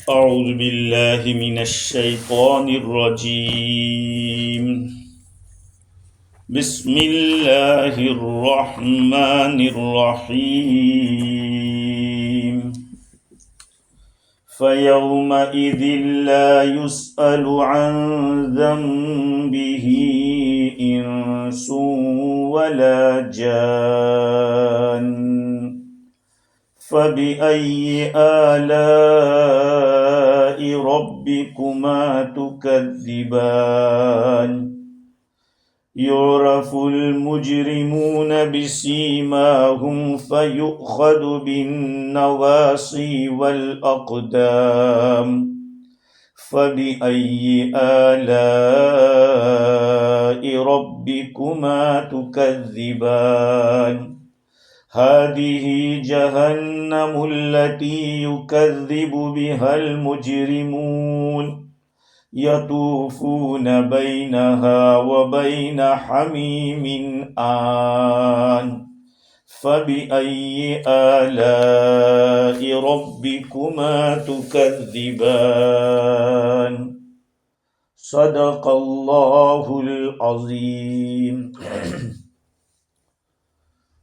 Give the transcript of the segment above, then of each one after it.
أعوذ بالله من الشيطان الرجيم. بسم الله الرحمن الرحيم. فيومئذ لا يسأل عن ذنبه إنس ولا جان. فبأي آلاء ربكما تكذبان. يعرف المجرمون بسيماهم فيؤخذ بالنواصي والأقدام. فبأي آلاء ربكما تكذبان. هذه جهنم التي يكذب بها المجرمون يطوفون بينها وبين حميم آن. فبأي آلاء ربكما تكذبان. صدق اللہ العظیم.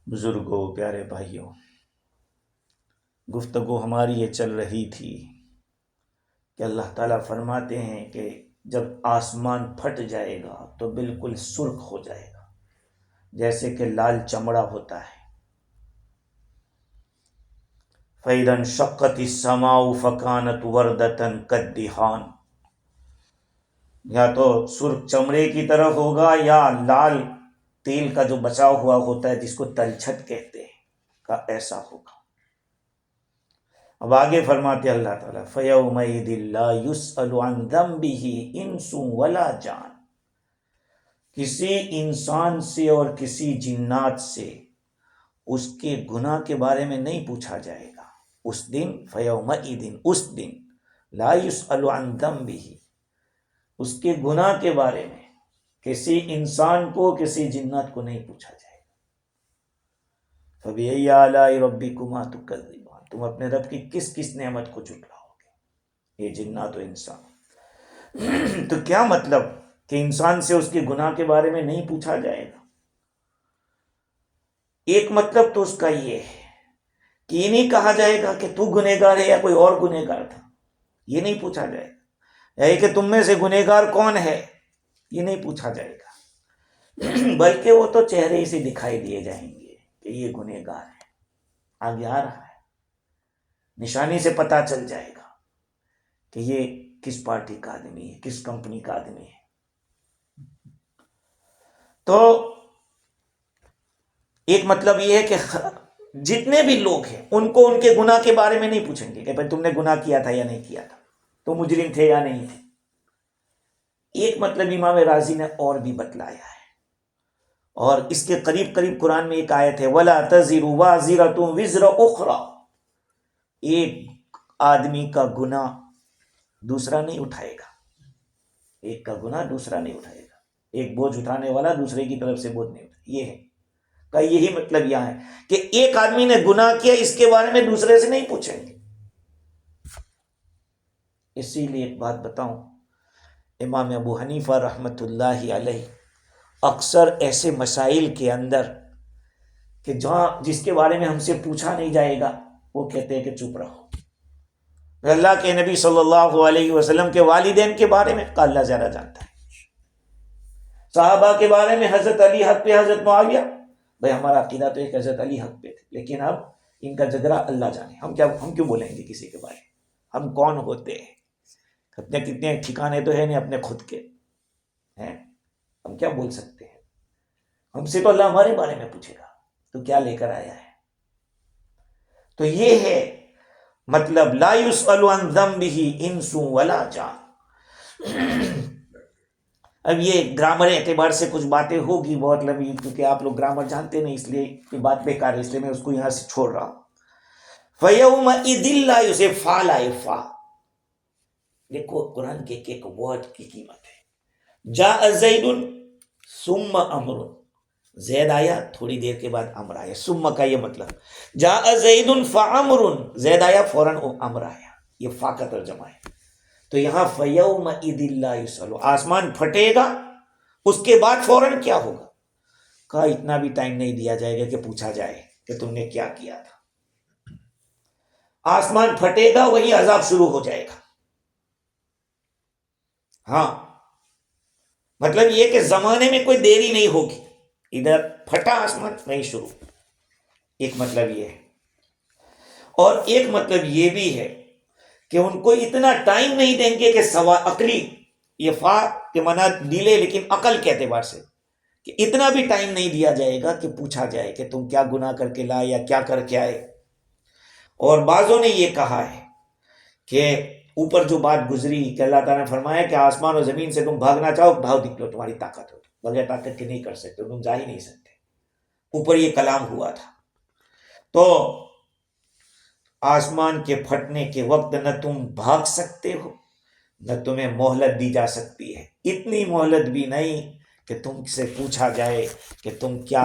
بزرگوں، پیارے بھائیوں، گفتگو ہماری یہ چل رہی تھی کہ اللہ تعالیٰ فرماتے ہیں کہ جب آسمان پھٹ جائے گا تو بالکل سرخ ہو جائے گا، جیسے کہ لال چمڑا ہوتا ہے. فَإِذَا انشَقَّتِ السَّمَاءُ فَكَانَتْ وَرْدَةً كَالدِّهَانِ. یا تو سرخ چمڑے کی طرف ہوگا یا لال تیل کا جو بچا ہوا ہوتا ہے جس کو تلچھٹ کہتے ہیں کا ایسا ہوگا. اب آگے فرماتے اللہ تعالیٰ فَيَوْمَئِذٍ لَا يُسْأَلُ عَنْ ذَنبِهِ إِنسٌ وَلَا جَانٌ. کسی انسان سے اور کسی جنات سے اس کے گناہ کے بارے میں نہیں پوچھا جائے گا. اس دن فَيَوْمَئِذٍ اس دن لَا يُسْأَلُ عَنْ ذَنبِهِ اس کے گناہ کے بارے میں کسی انسان کو کسی جنات کو نہیں پوچھا جائے گا. فَبِأَيِّ آلَاءِ رَبِّكُمَا تُكَذِّبَانِ. تم اپنے رب کی کس کس نعمت کو جھٹلاؤ گے، یہ جنات و انسان. تو کیا مطلب کہ انسان سے اس کے گناہ کے بارے میں نہیں پوچھا جائے گا؟ ایک مطلب تو اس کا یہ ہے کہ یہ نہیں کہا جائے گا کہ تو گنہگار ہے یا کوئی اور گنہگار تھا، یہ نہیں پوچھا جائے گا. یا یہ کہ تم میں سے گنہگار کون ہے، یہ نہیں پوچھا جائے گا. بلکہ وہ تو چہرے ہی سے دکھائی دیے جائیں گے کہ یہ گنہگار ہے، آگے آ رہا ہے، نشانی سے پتہ چل جائے گا کہ یہ کس پارٹی کا آدمی ہے، کس کمپنی کا آدمی ہے. تو ایک مطلب یہ ہے کہ جتنے بھی لوگ ہیں ان کو ان کے گناہ کے بارے میں نہیں پوچھیں گے کہ بھائی تم نے گناہ کیا تھا یا نہیں کیا تھا، تو مجرم تھے یا نہیں تھے. ایک مطلب امام راضی نے اور بھی بتلایا ہے، اور اس کے قریب قریب قرآن میں ایک آیت ہے وَلَا تَزِرُ وَازِرَةٌ وِزْرَ أُخْرَى. ایک آدمی کا گناہ دوسرا نہیں اٹھائے گا، ایک کا گناہ دوسرا نہیں اٹھائے گا. ایک بوجھ اٹھانے والا دوسرے کی طرف سے بوجھ نہیں اٹھائے. یہ ہے کا یہی مطلب یہاں ہے کہ ایک آدمی نے گناہ کیا، اس کے بارے میں دوسرے سے نہیں پوچھیں گے. اسی لیے ایک بات بتاؤں، امام ابو حنیفہ رحمۃ اللہ علیہ اکثر ایسے مسائل کے اندر کہ جہاں جس کے بارے میں ہم سے پوچھا نہیں جائے گا وہ کہتے ہیں کہ چپ رہو. اللہ کے نبی صلی اللہ علیہ وسلم کے والدین کے بارے میں اللہ زیادہ جانتا ہے. صحابہ کے بارے میں حضرت علی حق پہ، حضرت معاویہ، بھائی ہمارا عقیدہ تو ایک حضرت علی حق پہ تھے، لیکن اب ان کا جگرہ اللہ جانے. ہم کیوں بولیں گے کسی کے بارے میں؟ ہم کون ہوتے ہیں؟ اپنے کتنے ٹھکانے تو ہے نہیں اپنے خود کے ہیں، ہم کیا بول سکتے ہیں؟ ہم سے تو اللہ ہمارے بارے میں پوچھے گا تو کیا لے کر آیا ہے. تو یہ ہے مطلب لا يسأل عن ذنبه انس ولا جان. اب یہ گرامر اعتبار سے کچھ باتیں ہوگی بہت لمبی، کیونکہ آپ لوگ گرامر جانتے نہیں، اس لیے یہ بات بیکار ہے، اس لیے میں اس کو یہاں سے چھوڑ رہا ہوں. فَيَوْمَئِذٍ لَا يُسْأَلُ فا لائے فا. دیکھو قرآن کے ایک ورڈ کی قیمت ہے. جاء زید ثم امر. زید آیا تھوڑی دیر کے بعد امر آیا. ثم کا یہ مطلب جاء زید فامر، زید آیا فوراً امر آیا. یہ فا کا ترجمہ ہے. تو یہاں فَيَوْمَئِذٍ لَا يُسْأَلُ، آسمان پھٹے گا، اس کے بعد فوراً کیا ہوگا؟ کہا اتنا بھی ٹائم نہیں دیا جائے گا کہ پوچھا جائے کہ تم نے کیا کیا تھا. آسمان پھٹے گا، وہی عذاب شروع ہو جائے گا. ہاں مطلب یہ کہ زمانے میں کوئی دیری نہیں ہوگی، ادھر پھٹا آسمان نہیں شروع. ایک مطلب یہ ہے. اور ایک مطلب یہ بھی ہے کہ ان کو اتنا ٹائم نہیں دیں گے کہ عقلی، یہ فا کے معنی ڈیلے لیکن عقل کے اعتبار سے، کہ اتنا بھی ٹائم نہیں دیا جائے گا کہ پوچھا جائے کہ تم کیا گناہ کر کے لائے یا کیا کر کے آئے. اور بعضوں نے یہ کہا ہے کہ اوپر جو بات گزری کہ اللہ تعالیٰ نے فرمایا کہ آسمان اور زمین سے تم بھاگنا چاہو بھاگ نکلو، تمہاری طاقت ہو، بغیر طاقت کے نہیں کر سکتے، تم جا ہی نہیں سکتے. اوپر یہ کلام ہوا تھا. تو آسمان کے پھٹنے کے وقت نہ تم بھاگ سکتے ہو نہ تمہیں مہلت دی جا سکتی ہے، اتنی مہلت بھی نہیں کہ تم سے پوچھا جائے کہ تم کیا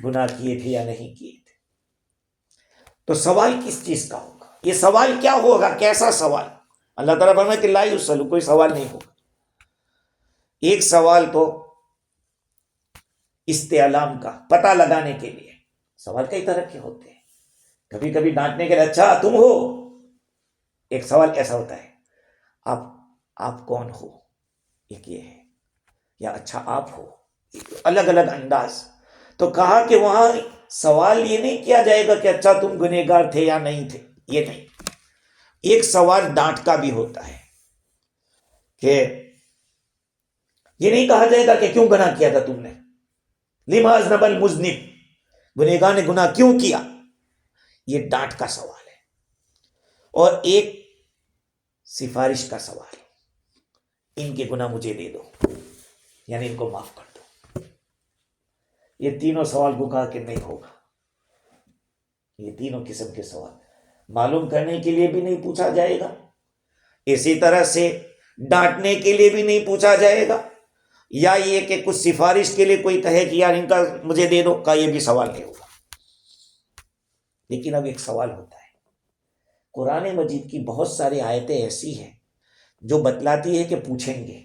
گناہ کیے تھے یا نہیں کیے تھے. تو سوال کس چیز کا ہوگا؟ یہ سوال کیا ہوگا؟ کیسا سوال؟ اللہ تعالیٰ فرمائے کہ لا یسأل، کوئی سوال نہیں ہوگا. ایک سوال تو استعلام کا، پتہ لگانے کے لیے. سوال کئی طرح کے ہوتے ہیں، کبھی کبھی ڈانٹنے کے لیے اچھا تم ہو، ایک سوال ایسا ہوتا ہے آپ کون ہو، ایک یہ ہے، یا اچھا آپ ہو، الگ الگ انداز. تو کہا کہ وہاں سوال یہ نہیں کیا جائے گا کہ اچھا تم گنہگار تھے یا نہیں تھے، یہ نہیں. ایک سوال ڈانٹ کا بھی ہوتا ہے کہ یہ نہیں کہا جائے گا کہ کیوں گناہ کیا تھا تم نے، لما اذنب المذنب، گنہگار نے گناہ کیوں کیا، یہ ڈانٹ کا سوال ہے. اور ایک سفارش کا سوال، ان کے گناہ مجھے دے دو، یعنی ان کو معاف کر دو. یہ تینوں سوال کو کہا کہ نہیں ہوگا. یہ تینوں قسم کے سوال معلوم کرنے کے لیے بھی نہیں پوچھا جائے گا، اسی طرح سے ڈانٹنے کے لیے بھی نہیں پوچھا جائے گا، یا یہ کہ کچھ سفارش کے لیے کوئی کہے کہ یار ان کا مجھے دے دو، کا یہ بھی سوال نہیں ہوگا. لیکن اب ایک سوال ہوتا ہے. قرآن مجید کی بہت ساری آیتیں ایسی ہیں جو بتلاتی ہے کہ پوچھیں گے.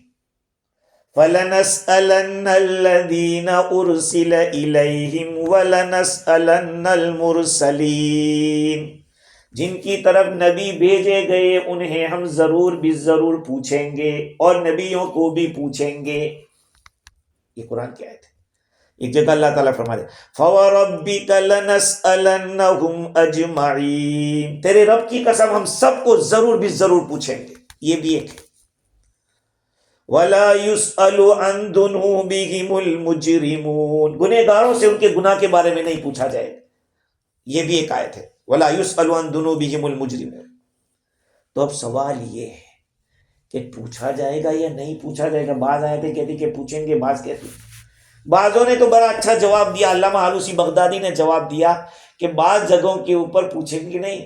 فَلَنَسْأَلَنَّ الَّذِينَ أُرْسِلَ إِلَيْهِمْ وَلَنَسْأَلَنَّ الْمُرْسَلِينَ، جن کی طرف نبی بھیجے گئے انہیں ہم ضرور بھی ضرور پوچھیں گے، اور نبیوں کو بھی پوچھیں گے. یہ قرآن کی آیت ہے. ایک جگہ اللہ تعالیٰ فرما دے فَوَرَبِّكَ لَنَسْأَلَنَّهُمْ أَجْمَعِينَ، تیرے رب کی قسم ہم سب کو ضرور بھی ضرور پوچھیں گے. یہ بھی ایک ہے. وَلَا يُسْأَلُ عَن ذُنُوبِهِمُ الْمُجْرِمُونَ، گنہگاروں سے ان کے گناہ کے بارے میں نہیں پوچھا جائے. یہ بھی ایک آیت ہے، وَلَا يُسْأَلُ عَن ذُنُوبِهِمُ الْمُجْرِمُونَ. تو اب سوال یہ ہے کہ پوچھا جائے گا یا نہیں پوچھا جائے گا. بعض آیتیں کہتی کہ پوچھیں گے، بعض کہتی. بعضوں نے تو بڑا اچھا جواب دیا، علامہ آلوسی بغدادی نے جواب دیا کہ بعض جگہوں کے اوپر پوچھیں گے نہیں،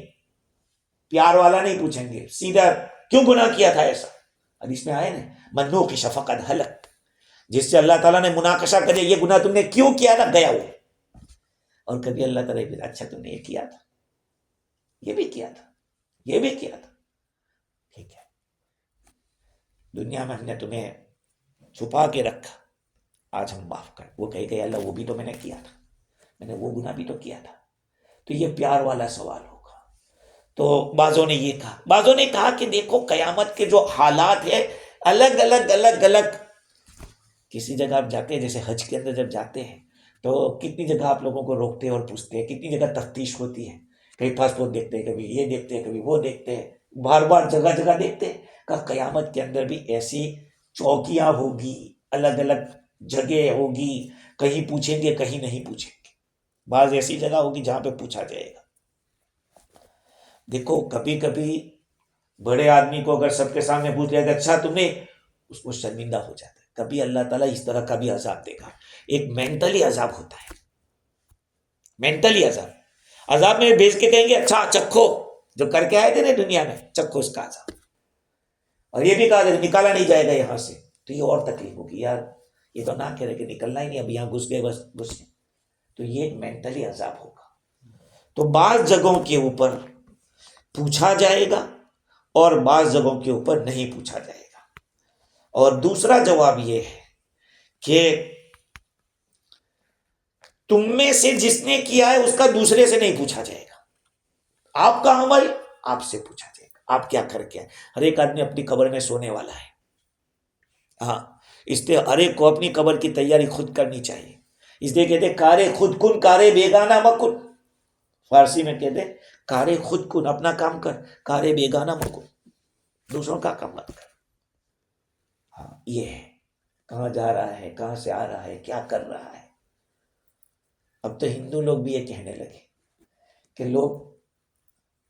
پیار والا نہیں پوچھیں گے، سیدھا کیوں گناہ کیا تھا ایسا. حدیث میں آئے نا من نوقش فقد ہلک، جس سے اللہ تعالیٰ نے مناقشہ کرے یہ گناہ تم نے کیوں کیا تھا، گیا وہ. اور کبھی اللہ تعالیٰ بھی اچھا تم نے یہ کیا تھا، یہ بھی کیا تھا، یہ بھی کیا تھا، ٹھیک ہے، دنیا میں ہم نے تمہیں چھپا کے رکھا، آج ہم معاف کر. وہ کہے گئے اللہ وہ بھی تو میں نے کیا تھا، میں نے وہ گناہ بھی تو کیا تھا. تو یہ پیار والا سوال ہوگا. تو بعضوں نے یہ کہا، بعضوں نے کہا کہ دیکھو قیامت کے جو حالات ہیں الگ الگ الگ الگ. کسی جگہ آپ جاتے ہیں، جیسے حج کے اندر جب جاتے ہیں تو کتنی جگہ آپ لوگوں کو روکتے ہیں اور پوچھتے ہیں، کتنی جگہ تفتیش ہوتی ہے، کہیں پاسپورٹ دیکھتے ہیں، کبھی یہ دیکھتے ہیں، کبھی وہ دیکھتے ہیں، بار بار جگہ جگہ دیکھتے ہیں. کہ قیامت کے اندر بھی ایسی چوکیاں ہوگی، الگ الگ جگہ ہوگی، کہیں پوچھیں گے کہیں نہیں پوچھیں گے. بعض ایسی جگہ ہوگی جہاں پہ پوچھا جائے گا. دیکھو کبھی کبھی بڑے آدمی کو اگر سب کے سامنے پوچھ لیا کہ اچھا تم نے، اس کو شرمندہ ہو جاتا ہے. کبھی اللہ تعالیٰ اس طرح کا بھی عذاب دے گا. ایک مینٹلی عذاب ہوتا ہے، مینٹلی عذاب میں بھیج کے کہیں گے اچھا چکھو، جو کر کے آئے تھے نا دنیا میں، چکھو اس کا عذاب. اور یہ بھی کہا جائے نکالا نہیں جائے گا یہاں سے، تو یہ اور تکلیف ہوگی، یار یہ تو نہ کہہ رہے کہ نکلنا ہی نہیں، اب یہاں گھس گئے بس گھس گئے. تو یہ ایک مینٹلی عذاب ہوگا. تو بعض جگہوں کے اوپر پوچھا جائے گا اور بعض جگہوں کے اوپر نہیں پوچھا جائے گا۔ اور دوسرا جواب یہ ہے کہ تم میں سے جس نے کیا ہے اس کا دوسرے سے نہیں پوچھا جائے گا، آپ کا عمل آپ سے پوچھا جائے گا، آپ کیا کر کے آئے۔ ہر ایک آدمی اپنی قبر میں سونے والا ہے، ہاں، اس لیے ہر ایک کو اپنی قبر کی تیاری خود کرنی چاہیے۔ اس لیے کہتے کارے خود کن کارے بیگانہ مکن، فارسی میں کہتے کارے خود کن، اپنا کام کر، کارے بیگانہ مکن، دوسروں کا کام مت کر۔ ہاں، یہ ہے کہاں جا رہا ہے، کہاں سے آ رہا ہے، کیا کر رہا ہے۔ اب تو ہندو لوگ بھی یہ کہنے لگے کہ لوگ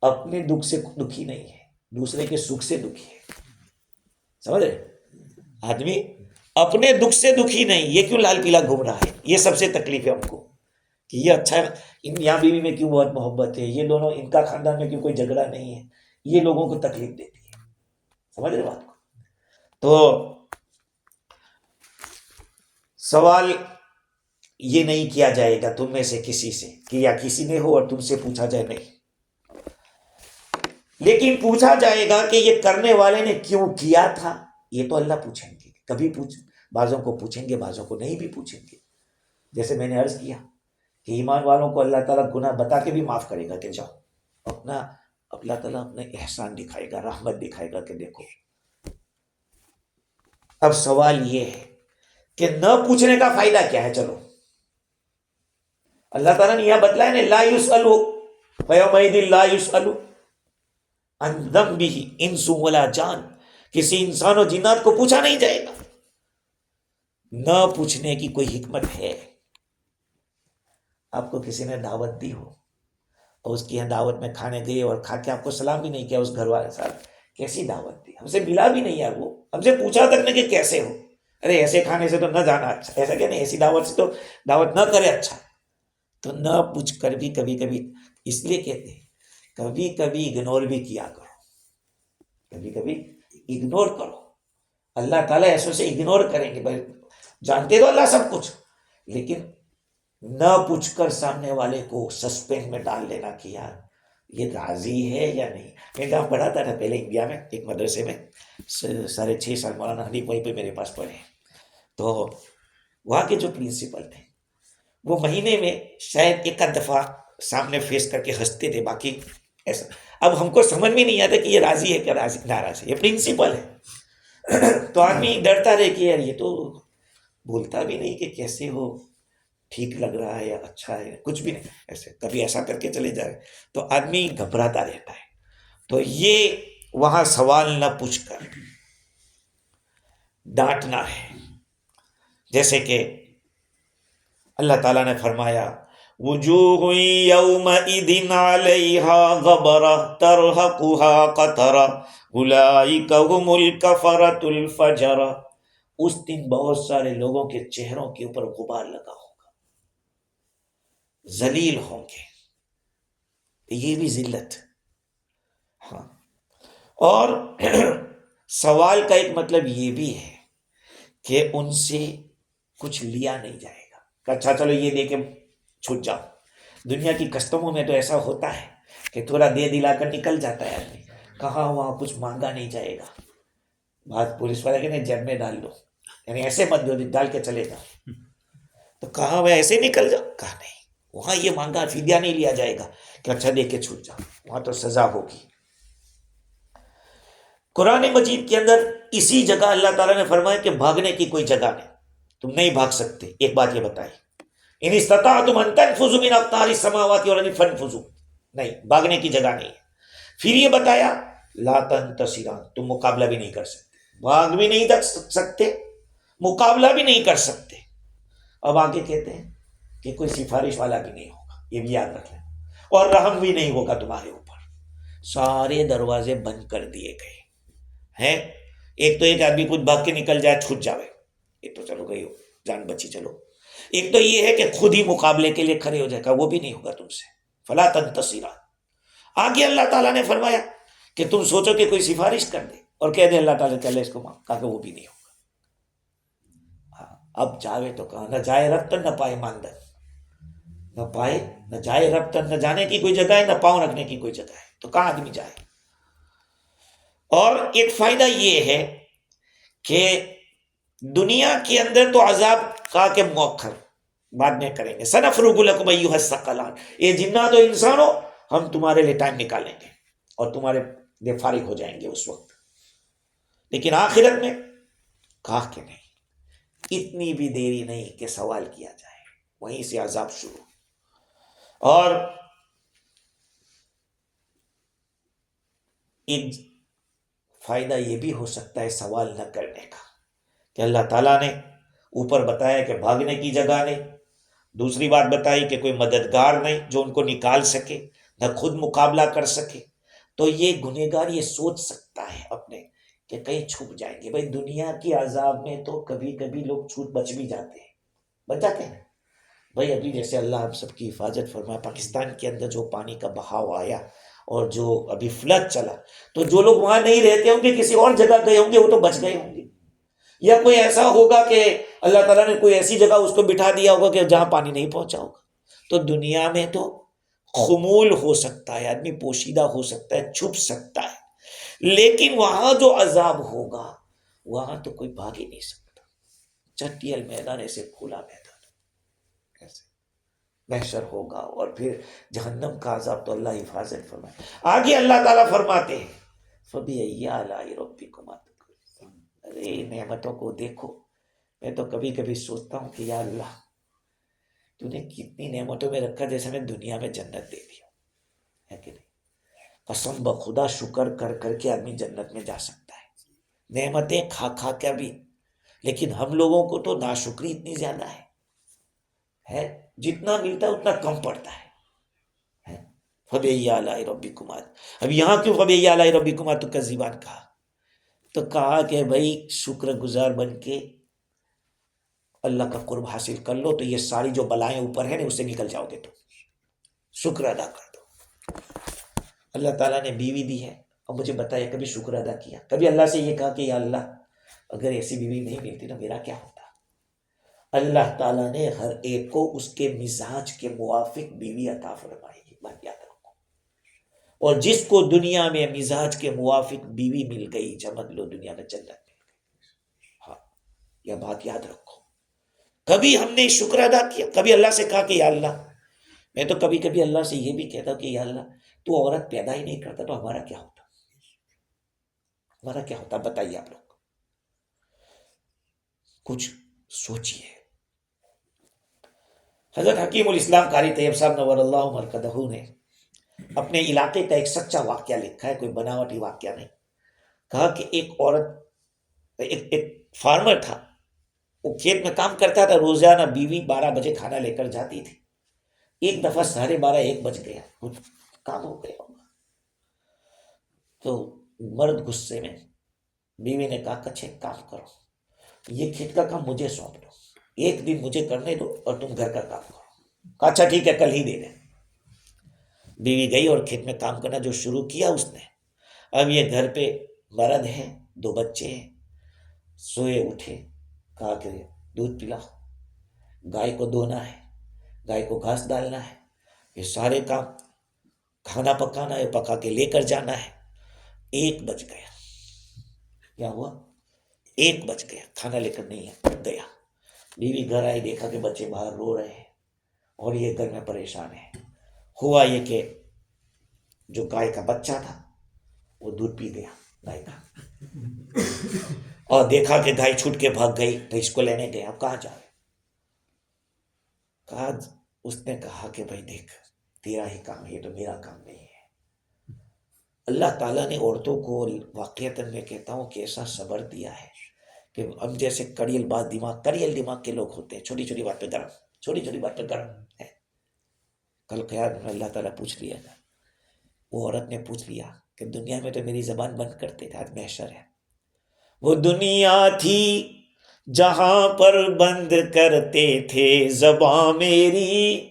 اپنے دکھ سے دکھی نہیں ہے، دوسرے کے سکھ سے دکھی ہے۔ سمجھ رہے؟ آدمی اپنے دکھ سے دکھی نہیں، یہ کیوں لال پیلا گھوم رہا ہے، یہ سب سے تکلیف ہے ہم کو کہ یہ اچھا یہاں بیوی میں کیوں بہت محبت ہے، یہ دونوں ان کا خاندان میں کیوں کوئی جھگڑا نہیں ہے، یہ لوگوں کو تکلیف دیتی ہے۔ سمجھ رہے بات کو؟ تو سوال یہ نہیں کیا جائے گا تم میں سے کسی سے کہ یا کسی نے ہو اور تم سے پوچھا جائے، نہیں، لیکن پوچھا جائے گا کہ یہ کرنے والے نے کیوں کیا تھا، یہ تو اللہ پوچھیں گے۔ کبھی بعضوں کو پوچھیں گے، بعضوں کو نہیں بھی پوچھیں گے۔ جیسے میں نے عرض کیا کہ ایمان والوں کو اللہ تعالیٰ گناہ بتا کے بھی معاف کرے گا کہ جاؤ، اپنا اللہ تعالیٰ اپنا احسان دکھائے گا، رحمت دکھائے گا کہ دیکھو۔ اب سوال یہ ہے کہ نہ پوچھنے کا فائدہ کیا ہے؟ چلو، اللہ تعالیٰ نے یہاں بتلایا نا، لا یسأل فیومئذ لا یسأل عن ذنبہ انس ولا جان، کسی انسان و جنات کو پوچھا نہیں جائے گا۔ نہ پوچھنے کی کوئی حکمت ہے؟ آپ کو کسی نے دعوت دی ہو اور اس کی دعوت میں کھانے گئے اور کھا کے آپ کو سلام بھی نہیں کیا اس گھر والے صاحب، کیسی دعوت دی؟ ہم سے ملا بھی نہیں یار، وہ ہم سے پوچھا تک نہیں کہ کیسے ہو۔ ارے ایسے کھانے سے تو نہ جانا اچھا، ایسا کہ نہیں، ایسی دعوت سے تو دعوت نہ کرے اچھا۔ تو نہ پوچھ کر بھی کبھی کبھی، اس لیے کہتے ہیں کبھی کبھی اگنور بھی کیا کرو، کبھی کبھی اگنور کرو۔ اللہ تعالیٰ ایسے سے اگنور کریں گے، بھائی جانتے تو اللہ سب کچھ، لیکن نہ پوچھ کر سامنے والے کو سسپینس میں ڈال لینا کہ یار یہ راضی ہے یا نہیں۔ میں جہاں پڑھاتا تھا پہلے انڈیا میں ایک مدرسے میں، 6.5 سال مولانا حنیف وہیں پہ میرے پاس پڑھے، تو وہاں کے جو پرنسپل تھے وہ مہینے میں شاید ایک آدھ دفعہ سامنے فیس کر کے ہنستے تھے، باقی ایسا۔ اب ہم کو سمجھ میں نہیں آتا کہ یہ راضی ہے کہ ناراض ہے، یہ پرنسپل ہے۔ تو آدمی ڈرتا رہے کہ یار یہ تو بولتا بھی نہیں کہ کیسے ہو، ٹھیک لگ رہا ہے یا اچھا ہے، کچھ بھی نہیں، ایسے کبھی ایسا کر کے چلے جائے تو آدمی گھبراتا رہتا ہے۔ تو یہ وہاں سوال نہ پوچھ کر ڈانٹنا ہے، جیسے کہ اللہ تعالیٰ نے فرمایا وجوہ یومئذ علیہا غبرہ ترہقہا قترہ اولئک ہم الکفرۃ الفجرہ۔ اس دن بہت سارے لوگوں کے چہروں کے اوپر غبار لگا ہوگا، ذلیل ہوں گے، یہ بھی ذلت۔ ہاں، اور سوال کا ایک مطلب یہ بھی ہے کہ ان سے کچھ لیا نہیں جائے گا کہ اچھا چلو یہ دے کے چھوٹ جاؤ۔ دنیا کی کسٹموں میں تو ایسا ہوتا ہے کہ تھوڑا دے دلا کر نکل جاتا ہے آدمی، کہاں وہاں کچھ مانگا نہیں جائے گا۔ بات پولیس والے کہ نہیں جیب میں ڈال دو، یعنی ایسے مت دو ڈال کے چلے جاؤ، تو کہاں وہ ایسے نکل جاؤ، کہا نہیں، وہاں یہ مانگا فدیہ نہیں لیا جائے گا کہ اچھا دے کے چھوٹ جاؤ، وہاں تو سزا ہوگی۔ قرآن مجید کے اندر اسی جگہ اللہ تعالیٰ نے فرمایا کہ بھاگنے کی کوئی جگہ نہیں، تم نہیں بھاگ سکتے۔ ایک بات یہ بتائی، ان استطعتم ان تنفذوا من اقطار السماوات والارض فانفذوا، نہیں، بھاگنے کی جگہ نہیں ہے۔ پھر یہ بتایا لا تنتصران، تم مقابلہ بھی نہیں کر سکتے، بھاگ بھی نہیں سکتے، مقابلہ بھی نہیں کر سکتے۔ اب آگے کہتے ہیں کہ کوئی سفارش والا بھی نہیں ہوگا، یہ بھی یاد رکھ لینا، اور رحم بھی نہیں ہوگا تمہارے اوپر۔ سارے دروازے بند کر دیے گئے ہیں۔ ایک تو ایک آدمی کچھ بھاگ کے نکل جائے چھوٹ جاوے، یہ تو چلو گئی ہو، جان بچی چلو۔ ایک تو یہ ہے کہ خود ہی مقابلے کے لیے کھڑے ہو جائے گا، وہ بھی نہیں ہوگا تم سے، فلا تنتصران۔ آگے اللہ تعالیٰ نے فرمایا کہ تم سوچو کہ کوئی سفارش کر دے اور کہہ دے اللہ تعالیٰ کہ اللہ اس کو مانگ، کہا کہ وہ بھی نہیں ہوگا۔ اب جاوے تو کہاں، نہ جائے رفتن نہ پائے ماندن، نہ پائے نہ جائے رفتن، نہ جانے کی کوئی جگہ ہے نہ پاؤں رکھنے کی کوئی جگہ ہے، تو کہاں آدمی جائے۔ اور ایک فائدہ یہ ہے کہ دنیا کے اندر تو عذاب کا کے مؤخر بعد میں کریں گے، سنفرغ لکم ایھا الثقلان، یہ جنات و انسانوں ہم تمہارے لیے ٹائم نکالیں گے اور تمہارے لیے فارغ ہو جائیں گے اس وقت، لیکن آخرت میں کہا کہ نہیں، اتنی بھی دیری نہیں کہ سوال کیا جائے، وہیں سے عذاب شروع۔ اور ایک فائدہ یہ بھی ہو سکتا ہے سوال نہ کرنے کا کہ اللہ تعالیٰ نے اوپر بتایا کہ بھاگنے کی جگہ نہیں، دوسری بات بتائی کہ کوئی مددگار نہیں جو ان کو نکال سکے، نہ خود مقابلہ کر سکے، تو یہ گنہگار یہ سوچ سکتا ہے اپنے کہ کہیں چھپ جائیں گے۔ بھائی دنیا کی عذاب میں تو کبھی کبھی لوگ چھوٹ بچ بھی جاتے ہیں، بچ جاتے ہیں بھائی۔ ابھی جیسے اللہ ہم سب کی حفاظت فرمائے، پاکستان کے اندر جو پانی کا بہاؤ آیا اور جو ابھی فلڈ چلا، تو جو لوگ وہاں نہیں رہتے ہوں گے، کسی اور جگہ گئے ہوں گے، وہ تو بچ گئے ہوں گے، یا کوئی ایسا ہوگا کہ اللہ تعالیٰ نے کوئی ایسی جگہ اس کو بٹھا دیا ہوگا کہ جہاں پانی نہیں پہنچا ہوگا۔ تو دنیا میں تو خمول ہو سکتا ہے، آدمی پوشیدہ ہو سکتا ہے، چھپ سکتا ہے، لیکن وہاں جو عذاب ہوگا وہاں تو کوئی بھاگ ہی نہیں سکتا۔ چٹیل میدان ایسے کھلا میدان ایسے محشر ہوگا، اور پھر جہنم کا عذاب تو اللہ حفاظت فرمائے۔ آگے اللہ تعالیٰ فرماتے ہیں فَبِأَيِّ آلَاءِ رَبِّكُمَا تُكَذِّبَانِ، ارے نعمتوں کو دیکھو۔ میں تو کبھی کبھی سوچتا ہوں کہ یا اللہ تو نے کتنی نعمتوں میں رکھا، جیسے میں دنیا میں جنت دے دیا ہے کہ نہیں؟ قسم بخدا شکر کر کر کے آدمی جنت میں جا سکتا ہے، نعمتیں کھا کھا کر بھی، لیکن ہم لوگوں کو تو ناشکری اتنی زیادہ ہے، جتنا ملتا ہے اتنا کم پڑتا ہے۔ فَبِأَيِّ آلَاءِ رَبِّكُمَا، اب یہاں کیوں فَبِأَيِّ آلَاءِ رَبِّكُمَا تُكَذِّبَانِ کہا؟ تو کہا کہ بھائی شکر گزار بن کے اللہ کا قرب حاصل کر لو، تو یہ ساری جو بلائیں اوپر ہیں اس سے نکل جاؤ گے، تو شکر ادا کر دو۔ اللہ تعالیٰ نے بیوی دی ہے، اور مجھے بتایا کبھی شکر ادا کیا؟ کبھی اللہ سے یہ کہا کہ یا اللہ اگر ایسی بیوی نہیں ملتی نا میرا کیا ہوتا؟ اللہ تعالیٰ نے ہر ایک کو اس کے مزاج کے موافق بیوی عطا فرمائی ہے، بات یاد رکھو۔ اور جس کو دنیا میں مزاج کے موافق بیوی مل گئی، سمجھ لو دنیا میں جنت مل گئی۔ ہاں یہ بات یاد رکھو۔ کبھی ہم نے شکر ادا کیا؟ کبھی اللہ سے کہا کہ یا اللہ، میں تو کبھی کبھی اللہ سے یہ بھی کہتا کہ یا اللہ تو عورت پیدا ہی نہیں کرتا تو ہمارا کیا ہوتا؟ ہمارا کیا ہوتا بتائیے آپ لوگ، کچھ سوچئے۔ حضرت حکیم الاسلام قاری طیب صاحب نور اللہ مرکزہ نے اپنے علاقے کا ایک سچا واقعہ لکھا ہے، کوئی بناوٹی واقعہ نہیں۔ کہا کہ ایک عورت، ایک فارمر تھا، وہ کھیت میں کام کرتا تھا، روزانہ بیوی 12 بجے کھانا لے کر جاتی تھی۔ ایک دفعہ 12:30 1 بج گیا، کچھ کام ہو گیا ہوگا، تو مرد غصے میں، بیوی نے کہا کہ ایک کام کرو، یہ کھیت کا کام مجھے سونپ دو، ایک دن مجھے کرنے دو اور تم گھر کا کام کرو۔ کہا اچھا ٹھیک ہے کل ہی دے دیں۔ بیوی گئی اور کھیت میں کام کرنا جو شروع کیا اس نے۔ اب یہ گھر پہ مرد ہے، 2 بچے ہیں، سوئے اٹھے، کہا کہ دودھ پلاؤ، گائے کو دھونا ہے، گائے کو گھاس ڈالنا ہے، یہ سارے کام، کھانا پکانا ہے، پکا کے لے کر جانا ہے۔ 1 بج گیا۔ کیا ہوا؟ 1 بج گیا، کھانا لے کر نہیں گیا۔ بیوی گھر آئی، دیکھا کہ بچے باہر رو رہے ہیں اور یہ گھر میں پریشان ہے۔ ہوا یہ کہ جو گائے کا بچہ تھا وہ دودھ پی گیا گائے کا، اور دیکھا کہ گائے چھوٹ کے بھاگ گئی، تو اس کو لینے گیا۔ اب کہاں جائے؟ کہا، اس نے کہا کہ بھائی دیکھ تیرا ہی کام ہے، یہ تو میرا کام نہیں ہے۔ اللہ تعالیٰ نے عورتوں کو واقعتاً میں کہتا ہوں کہ ایسا صبر دیا ہے کہ ہم جیسے کڑیل دماغ کے لوگ ہوتے ہیں، چھوٹی چھوٹی بات پہ گرم، چھوٹی چھوٹی بات پہ گرم ہے۔ کل قیامت میں اللہ تعالیٰ پوچھ لیا گا، وہ عورت نے پوچھ لیا کہ دنیا میں تو میری زبان بند کرتے تھے، آج محشر ہے۔ وہ دنیا تھی جہاں پر بند کرتے تھے زبان میری،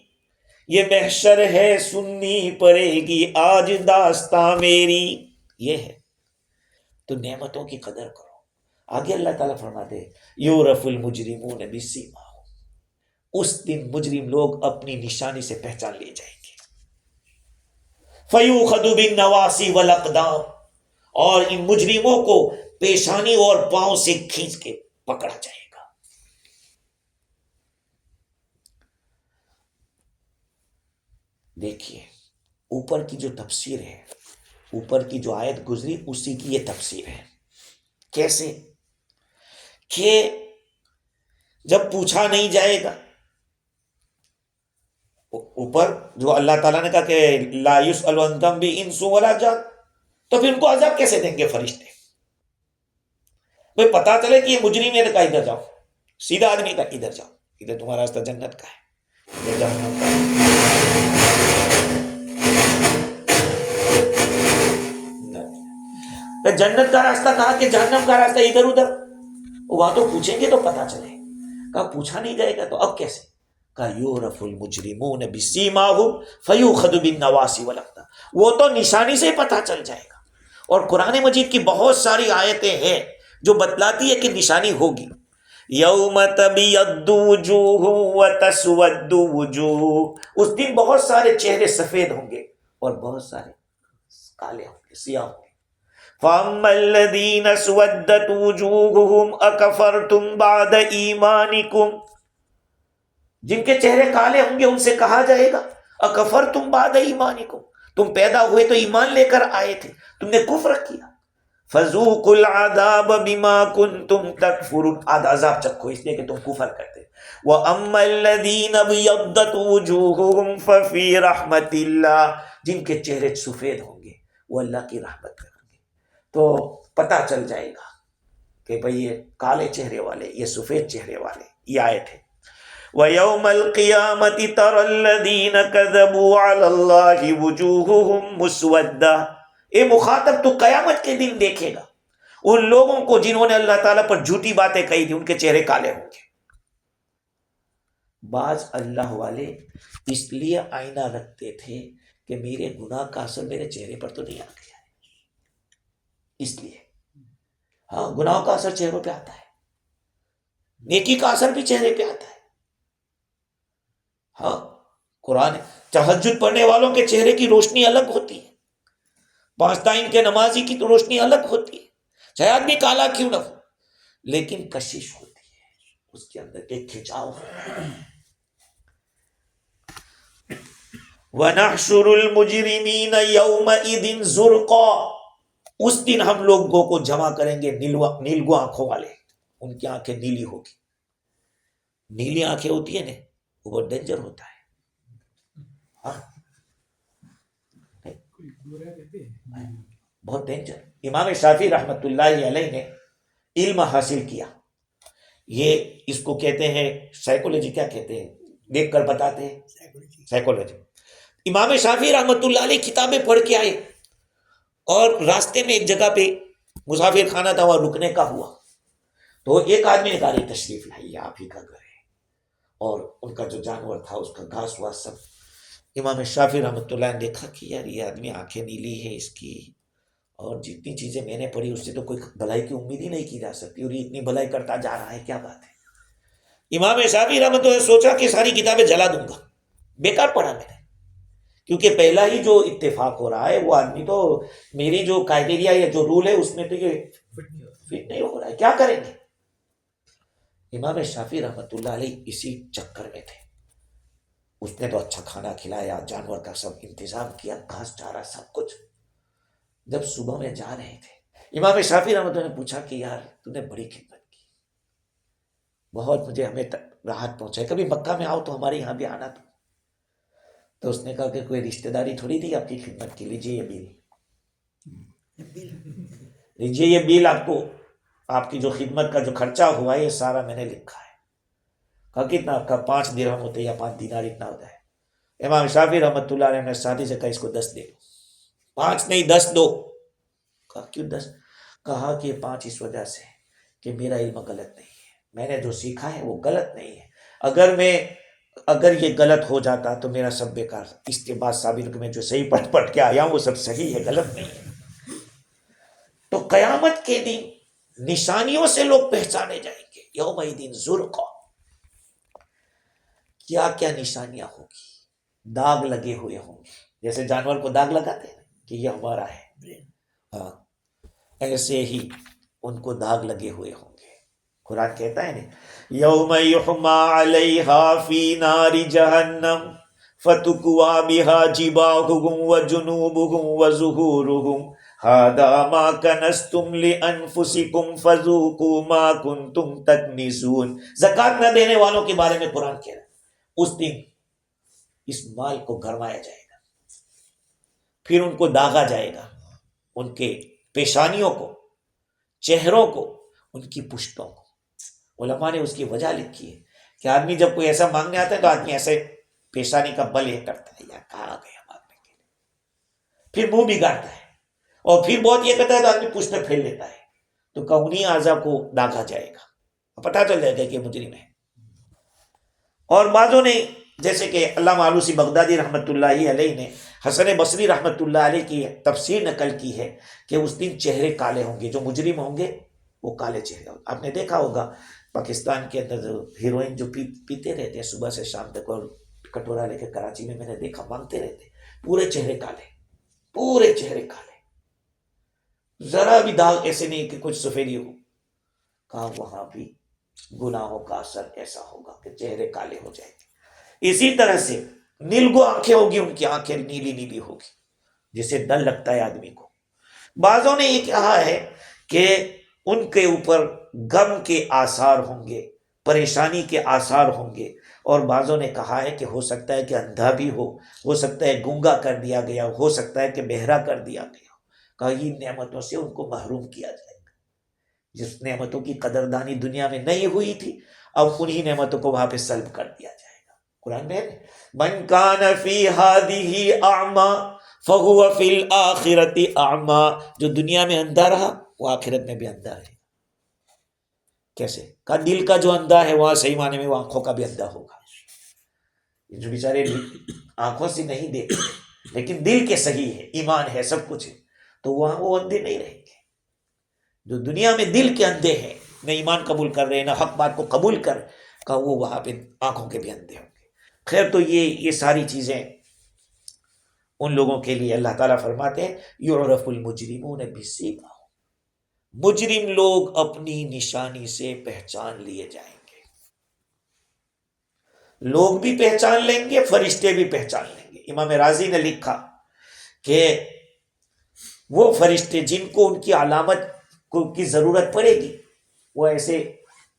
یہ محشر ہے سننی پڑے گی آج داستاں میری۔ یہ ہے تو نعمتوں کی قدر کرو۔ آگے اللہ تعالیٰ فرماتے یورف المجرمون بسیماہم، اس دن مجرم لوگ اپنی نشانی سے پہچان لیے جائیں گے۔ فیوخذ بالنواصی والاقدام، اور ان مجرموں کو پیشانی اور پاؤں سے کھینچ کے پکڑا جائے گا۔ دیکھیے اوپر کی جو تفسیر ہے، اوپر کی جو آیت گزری اسی کی یہ تفسیر ہے۔ کیسے کہ جب پوچھا نہیں جائے گا، اوپر جو اللہ تعالیٰ نے کہا کہ لا یسأل عن ذنب انس ولا جان، تو پھر ان کو عذاب کیسے دیں گے فرشتے؟ بھئی پتا چلے کہ یہ مجرم ہے، کہا ادھر جاؤ، سیدھا آدمی کا ادھر جاؤ، ادھر تمہارا راستہ جنت کا ہے، ادھر جہنم کا ہے۔ جنت کا راستہ کہا کہ جہنم کا راستہ ادھر ادھر، وہاں تو پوچھیں گے تو پتا چلے، کہا پوچھا نہیں جائے گا تو اب کیسے؟ کہا یعرف المجرمون بسیماہم فیؤخذ بالنواصی والاقدام، وہ تو نشانی سے پتا چل جائے گا۔ اور قرآن مجید کی بہت ساری آیتیں ہیں جو بتلاتی ہے کہ نشانی ہوگی۔ یوم تبیض وجوہ وتسود وجوہ، اس دن بہت سارے چہرے سفید ہوں گے اور بہت سارے کالے ہوں گے، سیاہ ہوں گے۔ فَأَمَّا الَّذِينَ اسْوَدَّتْ وُجُوهُهُمْ أَكَفَرْتُمْ بَعْدَ إِيمَانِكُمْ، جن کے چہرے کالے ہوں گے ان سے کہا جائے گا اکفرتم بعد ایمانکم، تم پیدا ہوئے تو ایمان لے کر آئے تھے، تم نے کفر کیا، فذوقوا العذاب بما کنتم تکفرون، عذاب چکھو اس لیے کہ تم کفر کرتے۔ وَأَمَّا الَّذِينَ ابْيَضَّتْ وُجُوهُهُمْ فَفِي رَحْمَةِ اللَّهِ، جن کے چہرے سفید ہوں گے وہ اللہ کی رحمت میں ہوں گے۔ تو پتہ چل جائے گا کہ بھئی یہ کالے چہرے والے، یہ سفید چہرے والے، یہ آیت ہے۔ وَيَوْمَ الْقِيَامَةِ تَرَى الَّذِينَ كَذَبُوا عَلَى اللَّهِ وُجُوهُهُمْ مُسْوَدَّةٌ، اے مخاطب تو قیامت کے دن دیکھے گا ان لوگوں کو جنہوں نے اللہ تعالیٰ پر جھوٹی باتیں کہی تھی، ان کے چہرے کالے ہوں گے۔ بعض اللہ والے اس لیے آئینہ رکھتے تھے کہ میرے گناہ کا اثر میرے چہرے پر تو نہیں آ گیا ہے، اس لیے ہاں گناہوں کا اثر چہروں پہ آتا ہے، نیکی کا اثر بھی چہرے پہ آتا ہے۔ ہاں قرآن تہجد پڑھنے والوں کے چہرے کی روشنی الگ ہوتی ہے، 5 ٹائم کے نمازی کی تو روشنی الگ ہوتی ہے، چاہے آدمی کالا کیوں نہ ہو، لیکن کشش ہوتی ہے، اس کے اندر ایک کھچاؤ ہے۔ وَنَحْشُرُ الْمُجْرِمِينَ يَوْمَئِذٍ زُرْقًا، اس دن ہم لوگوں کو جمع کریں گے نیلگو آنکھوں والے، ان کی آنکھیں نیلی ہوگی۔ نیلی آنکھیں ہوتی ہیں نا وہ بہت ڈینجر ہوتا ہے، بہت ڈینجر۔ امام شافعی رحمۃ اللہ علیہ نے علم حاصل کیا، یہ اس کو کہتے ہیں سائیکولوجی، کیا کہتے ہیں دیکھ کر بتاتے ہیں، سائیکولوجی۔ امام شافعی رحمۃ اللہ علیہ کتابیں پڑھ کے آئے اور راستے میں ایک جگہ پہ مسافر خانہ تھا، وہاں رکنے کا ہوا تو ایک آدمی نے کہا تشریف لائیے، آپ ہی کا گھر ہے، اور ان کا جو جانور تھا اس کا گھاس واس سب۔ امام شافعی رحمۃ اللہ نے دیکھا کہ یار یہ آدمی آنکھیں نیلی ہے اس کی، اور جتنی چیزیں میں نے پڑھی اس سے تو کوئی بھلائی کی امید ہی نہیں کی جا سکتی، اور یہ اتنی بھلائی کرتا جا رہا ہے، کیا بات ہے۔ امام شافعی رحمۃ اللہ نے سوچا کہ ساری کتابیں جلا دوں گا، بیکار پڑھا میں نے، کیونکہ پہلا ہی جو اتفاق ہو رہا ہے وہ آدمی تو میری جو کرائٹیریا یا جو رول ہے اس میں تو یہ فٹ نہیں ہو رہا ہے، کیا کریں گے۔ امام شافعی رحمۃ اللہ علیہ اسی چکر میں تھے، اس نے تو اچھا کھانا کھلایا، جانور کا سب انتظام کیا، گھاس چارہ سب کچھ۔ جب صبح میں جا رہے تھے امام شافعی رحمۃ اللہ نے پوچھا کہ یار تو نے بڑی خدمت کی، بہت مجھے ہمیں راحت پہنچائی، کبھی مکہ میں آؤ تو ہمارے یہاں بھی آنا تو اس نے کہا کہ کوئی رشتہ داری تھوڑی تھی آپ کی خدمت کی، لیجیے یہ بل، لیجیے یہ بل، آپ کو آپ کی جو خدمت کا جو خرچہ ہوا ہے یہ سارا میں نے لکھا ہے۔ کہا کتنا؟ آپ کا 5 درہم ہوتے یا 5 دینار اتنا ہوتا ہے۔ امام شافعی رحمۃ اللہ علیہ نے ساتھی سے کہا اس کو 10 دے دو، 5 نہیں 10 دو۔ کہا کیوں 10؟ کہا کہ 5 اس وجہ سے کہ میرا علم غلط نہیں ہے، میں نے جو سیکھا ہے وہ غلط نہیں ہے، اگر یہ غلط ہو جاتا تو میرا سب بیکار، اس کے بعد ثابت میں جو صحیح پڑھ کے آیا ہوں وہ سب صحیح ہے، غلط نہیں ہے۔ تو قیامت کے دن نشانیوں سے لوگ پہچانے جائیں گے، یومئذ زرقا، کیا کیا نشانیاں ہوگی، داغ لگے ہوئے ہوں گے، جیسے جانور کو داغ لگاتے ہیں کہ یہ ہمارا ہے، ہاں ایسے ہی ان کو داغ لگے ہوئے ہوں گے. قرآن کہتا ہے نا یوم یحما علیہا فی نار جہنم فتکوا بہا جباہہم وجنوبہم وظہورہم ھذا ما کنزتم لانفسکم فذوقوا ما کنتم تکنزون. زکوٰۃ نہ دینے والوں کے بارے میں قرآن کہہ رہا ہے اس دن اس مال کو گرمایا جائے گا، پھر ان کو داغا جائے گا، ان کے پیشانیوں کو، چہروں کو، ان کی پشتوں کو. علماء نے اس کی وجہ لکھی ہے کہ آدمی جب کوئی ایسا مانگنے آتا ہے تو آدمی ایسے پیشانی کا بل یہ کرتا ہے یا کہا گیا مانگنے کے لیے، پھر منہ بگاڑتا ہے، اور پھر بہت یہ کرتا ہے تو آدمی پشت پہ پھیل لیتا ہے، تو انہی اعضاء کو داغا جائے گا، پتہ چل جائے گا کہ مجرم ہے. اور بعضوں نے جیسے کہ علامہ آلوسی بغدادی رحمۃ اللہ علیہ نے حسن بصری رحمۃ اللہ علیہ کی تفسیر نقل کی ہے کہ اس دن چہرے کالے ہوں گے، جو مجرم ہوں گے وہ کالے چہرے ہوں گے. آپ نے دیکھا ہوگا پاکستان کے اندر ہیروئن جو پیتے رہتے ہیں صبح سے شام تک، اور کٹورا لے کے کراچی میں نے دیکھا مانگتے رہتے، پورے چہرے کالے، پورے چہرے کالے، ذرا بھی داغ ایسے نہیں کہ کچھ سفیدی ہو. کہا وہاں بھی گناہوں کا اثر ایسا ہوگا کہ چہرے کالے ہو جائیں گے. اسی طرح سے نیلگو آنکھیں ہوگی، ان کی آنکھیں نیلی نیلی ہوگی جسے ڈر لگتا ہے آدمی کو. بعضوں نے یہ کہا ہے کہ ان کے اوپر غم کے آثار ہوں گے، پریشانی کے آثار ہوں گے. اور بعضوں نے کہا ہے کہ ہو سکتا ہے کہ اندھا بھی ہو سکتا ہے گونگا کر دیا گیا ہو سکتا ہے کہ بہرا کر دیا گیا ہو. کہا ان نعمتوں سے ان کو محروم کیا جائے گا. جس نعمتوں کی قدردانی دنیا میں نہیں ہوئی تھی، اب انہی نعمتوں کو وہاں پہ سلب کر دیا جائے گا. قرآن میں من کان فی ہذہ اعمی فہو فی الآخرۃ اعمی. جو دنیا میں اندھا رہا وہ آخرت میں بھی اندھا رہے گا. کیسے؟ کہا دل کا جو اندھا ہے وہاں صحیح معنی میں وہ آنکھوں کا بھی اندھا ہوگا. جو بیچارے آنکھوں سے نہیں دیکھتے لیکن دل کے صحیح ہے، ایمان ہے، سب کچھ ہے، تو وہاں وہ اندھے نہیں رہیں گے. جو دنیا میں دل کے اندھے ہیں، نہ ایمان قبول کر رہے نہ حق بات کو قبول کر، کہ وہ وہاں پہ آنکھوں کے بھی اندھے ہوں گے. خیر، تو یہ ساری چیزیں ان لوگوں کے لیے اللہ تعالیٰ فرماتے ہیں یعرف المجرمون بسیماہم. مجرم لوگ اپنی نشانی سے پہچان لیے جائیں گے. لوگ بھی پہچان لیں گے، فرشتے بھی پہچان لیں گے. امام رازی نے لکھا کہ وہ فرشتے جن کو ان کی علامت کی ضرورت پڑے گی وہ ایسے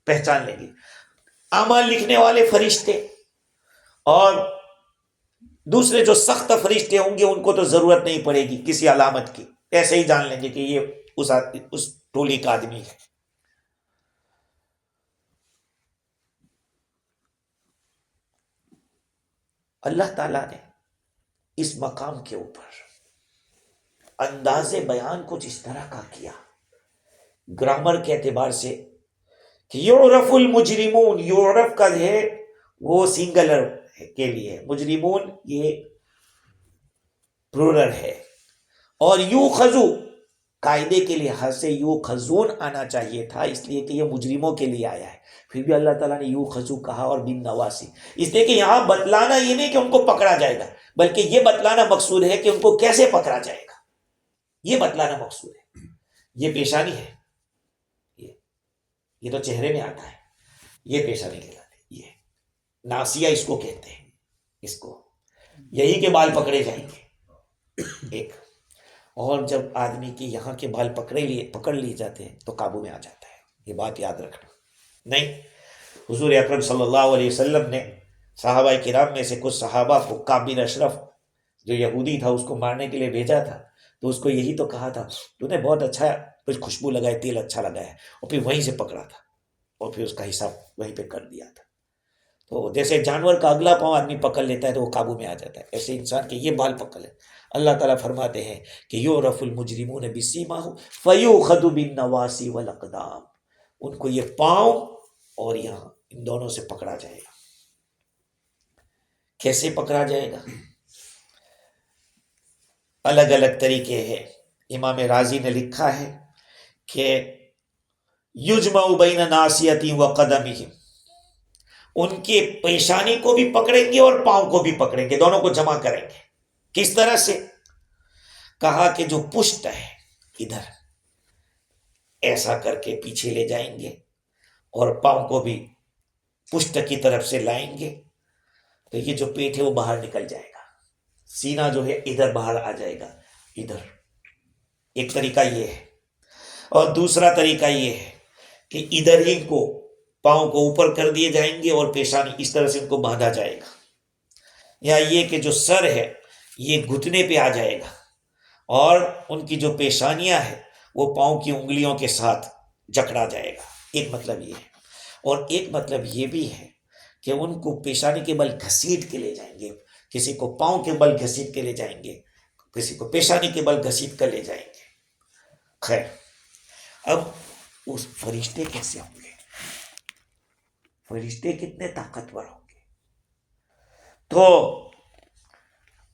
پہچان لیں گے. اعمال لکھنے والے فرشتے اور دوسرے جو سخت فرشتے ہوں گے ان کو تو ضرورت نہیں پڑے گی کسی علامت کی، ایسے ہی جان لیں گے کہ یہ اس ٹولی کا آدمی ہے. اللہ تعالیٰ نے اس مقام کے اوپر انداز بیان کچھ اس طرح کا کیا گرامر کے اعتبار سے کہ یعرف المجرمون، یعرف کا ہے وہ سنگلر کے لیے، مجرمون یہ پلورل ہے. اور یوخذو قاعدے کے لحاظ سے یوخذون آنا چاہیے تھا، اس لیے کہ یہ مجرموں کے لیے آیا ہے. پھر بھی اللہ تعالیٰ نے یوخذو کہا اور بن نواسی، اس لیے کہ یہاں بتلانا یہ نہیں کہ ان کو پکڑا جائے گا، بلکہ یہ بتلانا مقصود ہے کہ ان کو کیسے پکڑا جائے گا. یہ بتلانا مقصود ہے. یہ پیشانی ہے، یہ تو چہرے میں آتا ہے، یہ پیشانی کہلاتے، یہ ناسیہ اس کو کہتے ہیں، اس کو یہی کے بال پکڑے جائیں گے ایک. اور جب آدمی کے یہاں کے بال پکڑ لیے جاتے ہیں تو قابو میں آ جاتا ہے. یہ بات یاد رکھنا. نہیں، حضور اکرم صلی اللہ علیہ وسلم نے صحابہ کرام میں سے کچھ صحابہ کو کعب بن اشرف جو یہودی تھا اس کو مارنے کے لیے بھیجا تھا، تو اس کو یہی تو کہا تھا تو نے بہت اچھا کچھ خوشبو لگائے، تیل اچھا لگایا، اور پھر وہیں سے پکڑا تھا اور پھر اس کا حساب وہیں پہ کر دیا تھا. تو جیسے جانور کا اگلا پاؤں آدمی پکڑ لیتا ہے تو وہ قابو میں آ جاتا ہے، ایسے انسان کے یہ بال پکڑ لے. اللہ تعالیٰ فرماتے ہیں کہ یعرف المجرمون بسیماہم فیؤخذ بالنواصی والاقدام. ان کو یہ پاؤں اور یہاں ان دونوں سے پکڑا جائے گا. کیسے پکڑا جائے گا؟ الگ الگ طریقے ہیں. امام رازی نے لکھا ہے کہ یجمع بین ناصیتی و قدمہم، ان کے پیشانی کو بھی پکڑیں گے اور پاؤں کو بھی پکڑیں گے، دونوں کو جمع کریں گے. کس طرح سے؟ کہا کہ جو پشت ہے ادھر، ایسا کر کے پیچھے لے جائیں گے اور پاؤں کو بھی پشت کی طرف سے لائیں گے تو یہ جو پیٹ ہے وہ باہر نکل جائے گا، سینہ جو ہے ادھر باہر آ جائے گا، ادھر۔ ایک طریقہ یہ ہے، اور دوسرا طریقہ یہ ہے کہ ادھر ہی کو پاؤں کو اوپر کر دیے جائیں گے اور پیشانی اس طرح سے ان کو باندھا جائے گا، یا یہ کہ جو سر ہے یہ گھٹنے پہ آ جائے گا اور ان کی جو پیشانیاں ہے وہ پاؤں کی انگلیوں کے ساتھ جکڑا جائے گا۔ ایک مطلب یہ ہے، اور ایک مطلب یہ بھی ہے کہ ان کو پیشانی کے بل گھسیٹ کے لے جائیں گے، کسی کو پاؤں کے بل گھسیٹ کے لے جائیں گے، کسی کو پیشانی کے بل گھسیٹ کر لے جائیں گے۔ خیر، اب اس فرشتے کیسے ہوں گے؟ فرشتے کتنے طاقتور ہوں گے؟ تو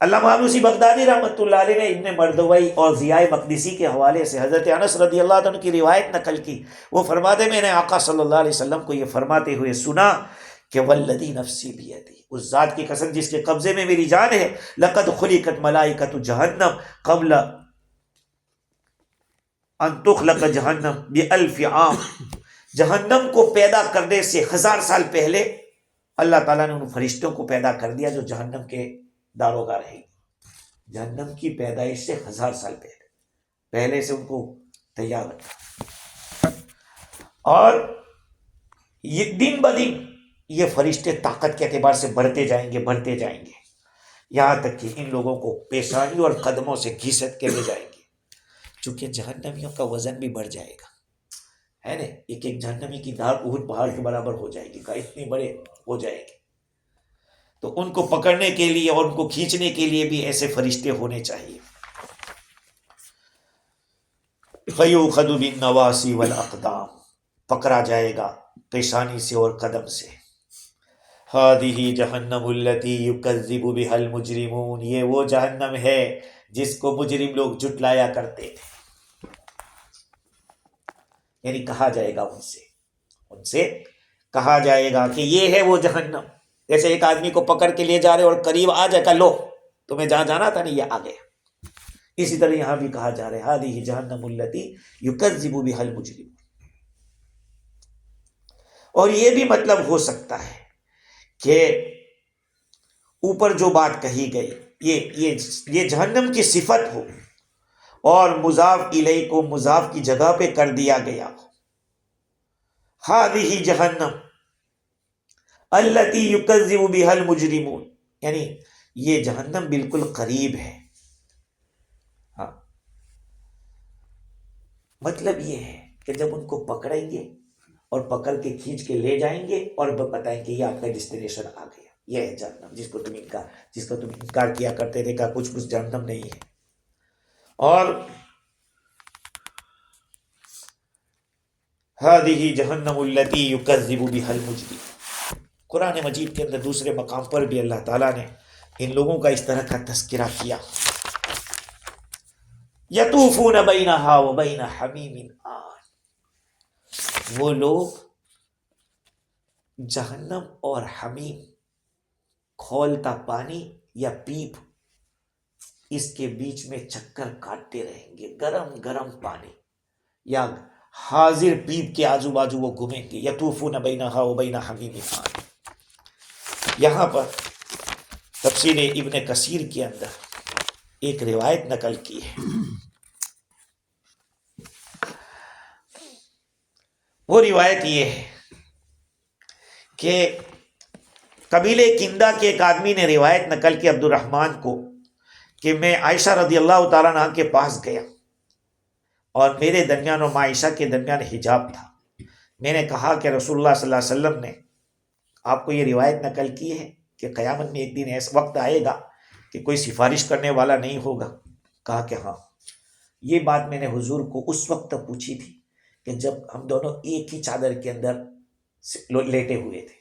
علامہ آلوسی بغدادی رحمۃ اللہ علیہ نے ابن مردوی اور ضیاء مقدسی کے حوالے سے حضرت انس رضی اللہ عنہ کی روایت نقل کی۔ وہ فرماتے میں نے آقا صلی اللہ علیہ وسلم کو یہ فرماتے ہوئے سنا کہ والذی نفسی بیدی، اس ذات کی قسم جس کے قبضے میں میری جان ہے، لقد خلقت ملائکۃ جہنم قبل ان تخلق جہنم بألف عام، جہنم کو پیدا کرنے سے 1000 سال پہلے اللہ تعالیٰ نے ان فرشتوں کو پیدا کر دیا جو جہنم کے داروغہ رہے گی۔ جہنم کی پیدائش سے 1000 سال پہلے سے ان کو تیار رکھا، اور یہ دن بدن یہ فرشتے طاقت کے اعتبار سے بڑھتے جائیں گے، یہاں تک کہ ان لوگوں کو پیشانی اور قدموں سے گھسیٹ کے لے جائیں گے، چونکہ جہنمیوں کا وزن بھی بڑھ جائے گا، ہے نا، ایک ایک جہنمی کی دھار احد پہاڑ کے برابر ہو جائے گی، اتنے بڑے ہو جائے گے، تو ان کو پکڑنے کے لیے اور ان کو کھینچنے کے لیے بھی ایسے فرشتے ہونے چاہیے۔ فَيُؤْخَذُ بِالنَّوَاصِي وَالْأَقْدَامِ، پکڑا جائے گا پیشانی سے اور قدم سے۔ هَذِهِ جَهَنَّمُ الَّتِي يُكَذِّبُ بِهَا الْمُجْرِمُونَ، یہ وہ جہنم ہے جس کو مجرم لوگ جھٹلایا کرتے تھے، یعنی کہا جائے گا ان سے کہا جائے گا کہ یہ ہے وہ جہنم، جیسے ایک آدمی کو پکڑ کے لے جا رہے اور قریب آ جائے گا، لو تمہیں جہاں جانا تھا نہیں، یہ آ گیا، اسی طرح یہاں بھی کہا جا رہا ہے هَذِهِ جَهَنَّمُ الَّتِي يُكَذِّبُ بِهَا الْمُجْرِمُونَ۔ اور یہ بھی مطلب ہو سکتا ہے کہ اوپر جو بات کہی گئی یہ جہنم کی صفت ہو اور مضاف الیہ کو مضاف کی جگہ پہ کر دیا گیا ہو، هَذِهِ جَهَنَّمُ الَّتِي يُكَذِّبُ بِهَا الْمُجْرِمُونَ، یعنی یہ جہنم بالکل قریب ہے۔ ہاں، مطلب یہ ہے کہ جب ان کو پکڑیں گے اور پکڑ کے کھینچ کے لے جائیں گے اور بتائیں کہ یہ آپ کا ڈیسٹینیشن آ گیا، یہ ہے جہنم جس کا تم انکار کیا کرتے تھے، کہا کچھ جہنم نہیں ہے۔ اور هَذِهِ جَهَنَّمُ الَّتِي يُكَذِّبُ بِهَا الْمُجْرِمُونَ، قرآن مجید کے اندر دوسرے مقام پر بھی اللہ تعالیٰ نے ان لوگوں کا اس طرح کا تذکرہ کیا، يَطُوفُونَ بَيْنَهَا وَبَيْنَ حَمِيمٍ آن، وہ لوگ جہنم اور حمیم، کھولتا پانی یا پیپ، اس کے بیچ میں چکر کاٹتے رہیں گے، گرم گرم پانی یا حاضر پیپ کے آجو باجو وہ گھومیں گے، یطوفون بینہا وبین حمیم آن۔ یہاں پر تفسیر ابن کثیر کے اندر ایک روایت نقل کی ہے، وہ روایت یہ ہے کہ قبیلے کندہ کے ایک آدمی نے روایت نقل کی عبد الرحمن کو کہ میں عائشہ رضی اللہ تعالیٰ عنہ کے پاس گیا اور میرے درمیان اور عائشہ کے درمیان حجاب تھا، میں نے کہا کہ رسول اللہ صلی اللہ علیہ وسلم نے آپ کو یہ روایت نقل کی ہے کہ قیامت میں ایک دن ایسا وقت آئے گا کہ کوئی سفارش کرنے والا نہیں ہوگا؟ کہا کہ ہاں، یہ بات میں نے حضور کو اس وقت پوچھی تھی کہ جب ہم دونوں ایک ہی چادر کے اندر لیٹے ہوئے تھے۔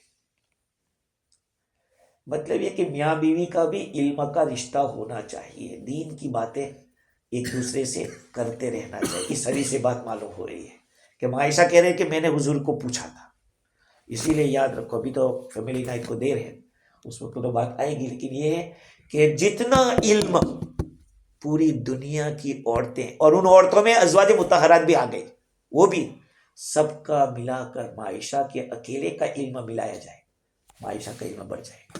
مطلب یہ کہ میاں بیوی کا بھی علم کا رشتہ ہونا چاہیے، دین کی باتیں ایک دوسرے سے کرتے رہنا چاہیے۔ اس حدیث سے بات معلوم ہو رہی ہے کہ عائشہ کہہ رہے ہیں کہ میں نے حضور کو پوچھا تھا، اسی لیے یاد رکھو ابھی تو فیملی نائٹ کو دیر ہے، اس وقت تو بات آئے گی، لیکن یہ ہے کہ جتنا علم پوری دنیا کی عورتیں، اور ان عورتوں میں ازواج مطہرات بھی آ گئی، وہ بھی سب کا ملا کر معائشہ کے اکیلے کا علم ملایا جائے، معائشہ کا علم بڑھ جائے گا۔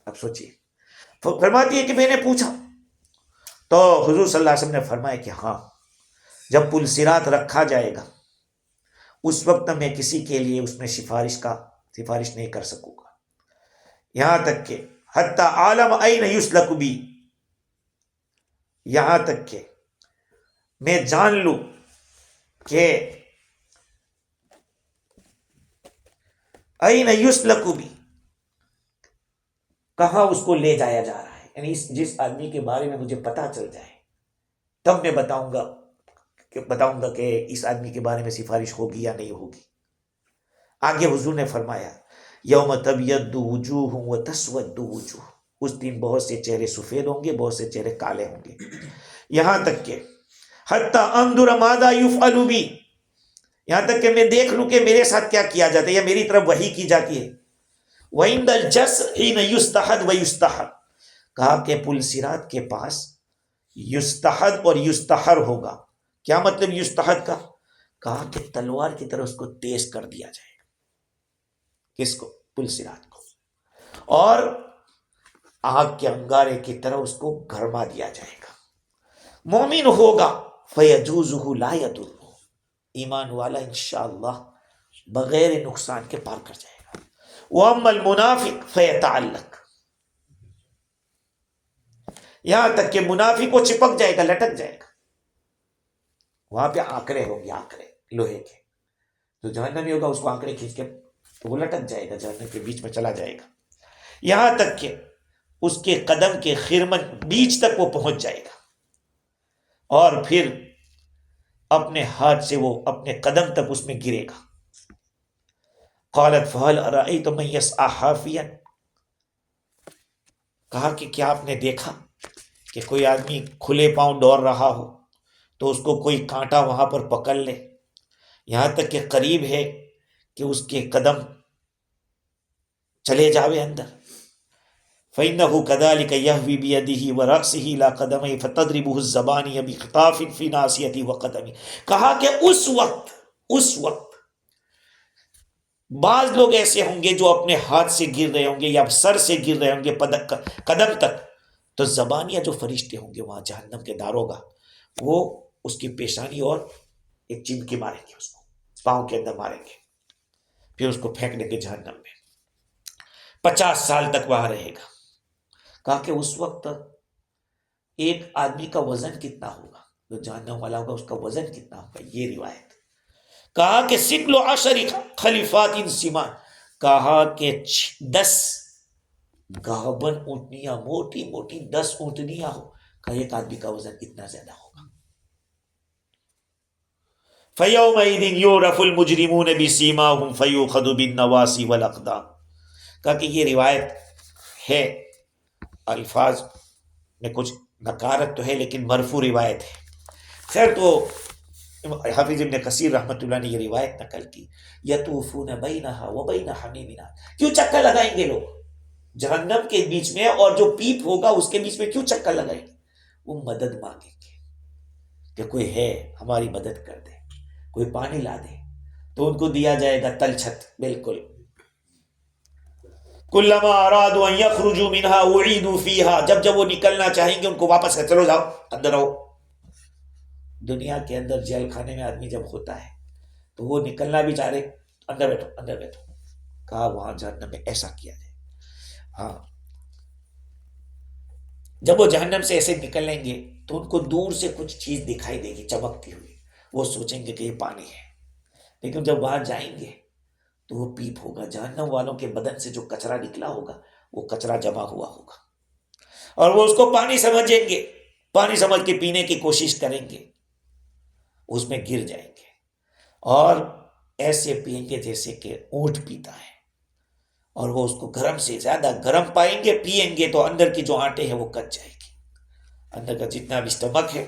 اب سوچئے، فرماتی ہے کہ میں نے پوچھا تو حضور صلی اللہ علیہ وسلم نے فرمایا کہ ہاں، جب پل صراط رکھا جائے گا اس وقت میں کسی کے لیے اس میں سفارش نہیں کر سکوں گا، یہاں تک کہ حتی عالم این یسلک بی، یہاں تک کہ میں جان لوں کہ این یسلک بی، کہاں اس کو لے جایا جا رہا ہے، یعنی جس آدمی کے بارے میں مجھے پتا چل جائے تب میں بتاؤں گا کہ اس آدمی کے بارے میں سفارش ہوگی یا نہیں ہوگی۔ آگے حضور نے فرمایا یوم تبیض وجوہ وتسود وجوہ، اس دن بہت سے چہرے سفید ہوں گے، بہت سے چہرے کالے ہوں گے، یہاں تک کہ حتی انظر ماذا یفعل بی، یہاں تک کہ میں دیکھ لوں کہ میرے ساتھ کیا کیا جاتا ہے یا میری طرف وحی کی جاتی ہے۔ وَعِنْدَ الْجَسْرِ حِينَ يُسْتَحَدْ وَيُسْتَحَرْ، کہا کہ پل صراط کے پاس یستحد اور یستحر ہوگا۔ کیا مطلب یستحد کا؟ کہا کہ تلوار کی طرح اس کو تیز کر دیا جائے گا، کس کو؟ پل صراط کو، اور آگ کے انگارے کی طرح اس کو گرما دیا جائے گا۔ مومن ہوگا فَيَجُوزُهُ لَا يَضُرُّهُ، ایمان والا انشاءاللہ بغیر نقصان کے پار کر جائے گا۔ وَأَمَّا الْمُنَافِقُ فَيَتَعَلَّقُ، یہاں تک کہ منافق کو چپک جائے گا، لٹک جائے گا، وہاں پہ آنکڑے ہوں گے، آنکڑے لوہے کے، جو جہنمی ہوگا اس کو آنکڑے کھینچ کے وہ لٹک جائے گا، جہنم کے بیچ میں چلا جائے گا، یہاں تک کہ اس کے قدم کے خرمن بیچ تک وہ پہنچ جائے گا، اور پھر اپنے ہاتھ سے وہ اپنے قدم تک اس میں گرے گا۔ قالت فهل ارأيتم من يسعى حافيا، کہا کہ کیا آپ نے دیکھا کہ کوئی آدمی کھلے پاؤں دوڑ رہا ہو تو اس کو کوئی کانٹا وہاں پر پکڑ لے، یہاں تک کہ قریب ہے کہ اس کے قدم چلے جاوے اندر۔ فَإِنَّهُ كَذَلِكَ يَهْوِي بِيَدِهِ وَرَأْسِهِ لَا قَدَمَيْهِ فَتَضْرِبُهُ الزَّبَانِيَ بِخِطَافٍ فِي نَاصِيَتِهِ وَقَدَمِهِ، کہا کہ اس وقت بعض لوگ ایسے ہوں گے جو اپنے ہاتھ سے گر رہے ہوں گے یا سر سے گر رہے ہوں گے قدم تک، تو زبانیہ جو فرشتے ہوں گے وہاں جہنم کے داروغہ، وہ اس کی پیشانی اور ایک چمکی ماریں گے، اس کو پاؤں کے اندر ماریں گے، پھر اس کو پھینک دیں گے جہنم میں، 50 سال تک وہاں رہے گا۔ کہا کہ اس وقت ایک آدمی کا وزن کتنا ہوگا، جو جہنم والا ہوگا اس کا وزن کتنا ہوگا، یہ روایت۔ کہا کہ سکل 10 خلیفات سمان، کہا کہ 10 گاہبن اونٹنیاں، موٹی موٹی 10 اونٹنیاں ہو، کہا ایک آدمی کا وزن اتنا زیادہ ہوگا۔ فَيَوْمَئِذٍ يُعْرَفُ الْمُجْرِمُونَ بِسِيمَاهُمْ فَيُؤْخَذُ بِالنَّوَاصِي وَالْأَقْدَامِ، کہا کہ یہ روایت ہے، الفاظ میں کچھ نکارت تو ہے لیکن مرفوع روایت ہے۔ خیر تو حافظ ابن کثیر رحمۃ اللہ نے یہ روایت نقل کی، یطوفون بینہا وبین حمیم، کیوں چکر لگائیں گے لوگ جہنم کے بیچ میں، اور جو پیپ ہوگا اس کے بیچ میں کیوں چکر لگائیں گے؟ وہ مدد مانگیں گے کہ کوئی ہے ہماری مدد کر دے، کوئی پانی لا دے، تو ان کو دیا جائے گا تلچھٹ، بالکل کلما ارادوا ان یخرجوا منها اعیدوا فیها، جب وہ نکلنا چاہیں گے ان کو واپس کر، چلو جاؤ اندر آؤ۔ دنیا کے اندر جیل خانے میں آدمی جب ہوتا ہے تو وہ نکلنا بھی چاہ رہے، اندر بیٹھو اندر بیٹھو، کہا وہاں جہنم میں ایسا کیا جائے۔ ہاں، جب وہ جہنم سے ایسے نکلیں گے تو ان کو دور سے کچھ چیز دکھائی دے گی چمکتی ہوئی، وہ سوچیں گے کہ یہ پانی ہے، لیکن جب وہاں جائیں گے تو وہ پیپ ہوگا، جہنم والوں کے بدن سے جو کچرا نکلا ہوگا وہ کچرا جمع ہوا ہوگا، اور وہ اس کو پانی سمجھیں گے، پانی سمجھ کے پینے کی کوشش کریں گے، اس میں گر جائیں گے، اور ایسے پئیں گے جیسے کہ اونٹ پیتا ہے، اور وہ اس کو گرم سے زیادہ گرم پائیں گے، پئیں گے تو اندر کی جو آنٹیں ہیں وہ کٹ جائے گی، اندر کا جتنا بھی اسٹمک ہے،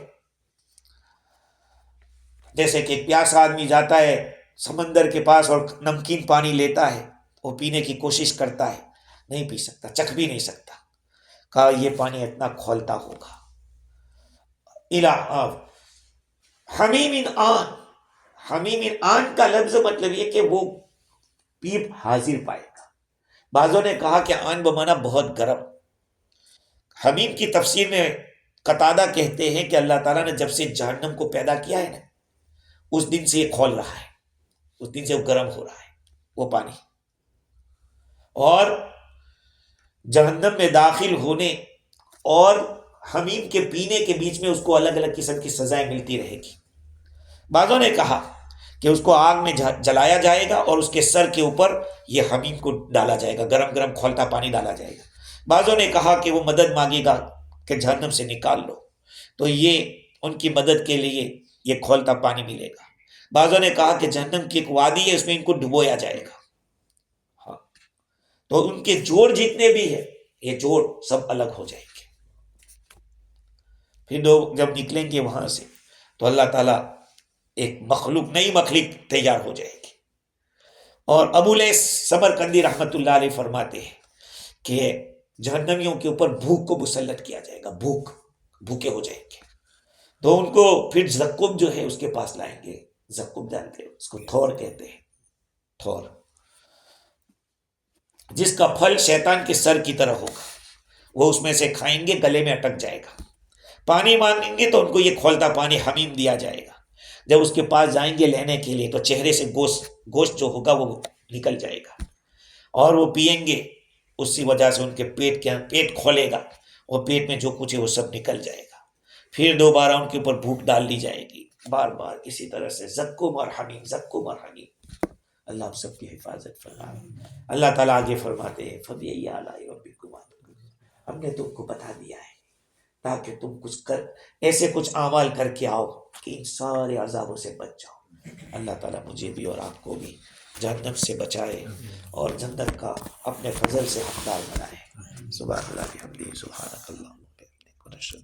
جیسے کہ ایک پیاسا آدمی جاتا ہے سمندر کے پاس اور نمکین پانی لیتا ہے، وہ پینے کی کوشش کرتا ہے، نہیں پی سکتا، چکھ بھی نہیں سکتا، کہا یہ پانی اتنا کھولتا ہوگا۔ الہ حمیم آن، حمیم آن کا لفظ مطلب یہ کہ وہ پیپ حاضر پائے گا. بعضوں نے کہا کہ آن بمانا بہت گرم. حمیم کی تفسیر میں قتادہ کہتے ہیں کہ اللہ تعالیٰ نے جب سے جہنم کو پیدا کیا ہے نا، اس دن سے یہ کھول رہا ہے، اس دن سے وہ گرم ہو رہا ہے وہ پانی. اور جہنم میں داخل ہونے اور حمیم کے پینے کے بیچ میں اس کو الگ الگ قسم کی سزائیں ملتی رہے گی. بعضوں نے کہا کہ اس کو آگ میں جلایا جائے گا اور اس کے سر کے اوپر یہ حمیم کو ڈالا جائے گا، گرم گرم کھولتا پانی ڈالا جائے گا. بعضوں نے کہا کہ وہ مدد مانگے گا کہ جہنم سے نکال لو، تو یہ ان کی مدد کے لیے یہ کھولتا پانی ملے گا. بعضوں نے کہا کہ جہنم کی ایک وادی ہے، اس میں ان کو ڈبویا جائے گا. ہاں، تو ان کے جوڑ جتنے بھی ہیں یہ جوڑ سب الگ ہو جائیں گے. پھر لوگ جب نکلیں گے وہاں سے تو اللہ تعالیٰ ایک مخلوق، نئی مخلوق تیار ہو جائے گی. اور ابو لیث سمرقندی رحمت اللہ علیہ فرماتے ہیں کہ جہنمیوں کے اوپر بھوک کو مسلط کیا جائے گا، بھوکے ہو جائیں گے. تو ان کو پھر زقوم جو ہے اس کے پاس لائیں گے. زقوم جانتے ہیں اس کو، تھور کہتے ہیں، تھور، جس کا پھل شیطان کے سر کی طرح ہوگا. وہ اس میں سے کھائیں گے، گلے میں اٹک جائے گا. پانی مانگیں گے تو ان کو یہ کھولتا پانی حمیم دیا جائے گا. جب اس کے پاس جائیں گے لینے کے لیے تو چہرے سے گوشت جو ہوگا وہ نکل جائے گا، اور وہ پیئیں گے. اسی وجہ سے ان کے پیٹ کھولے گا اور پیٹ میں جو کچھ ہے وہ سب نکل جائے گا. پھر دوبارہ ان کے اوپر بھوک ڈال دی جائے گی، بار بار اسی طرح سے زقوم اور حمیم، زقوم اور حمیم. اللہ ہم سب کی حفاظت فرمائے. اللہ تعالیٰ آگے فرماتے ہیں فَبِأَيِّ آلَاءِ رَبِّكُمَا تُكَذِّبَانِ، ہم نے تم کو بتا دیا ہے تاکہ تم ایسے کچھ اعمال کر کے آؤ کہ ان سارے عذابوں سے بچ جاؤ. اللہ تعالیٰ مجھے بھی اور آپ کو بھی جہنم سے بچائے اور جنت کا اپنے فضل سے حقدار بنائے. سبحان اللہ بحمدہ، سبحانک اللہم وبحمدک.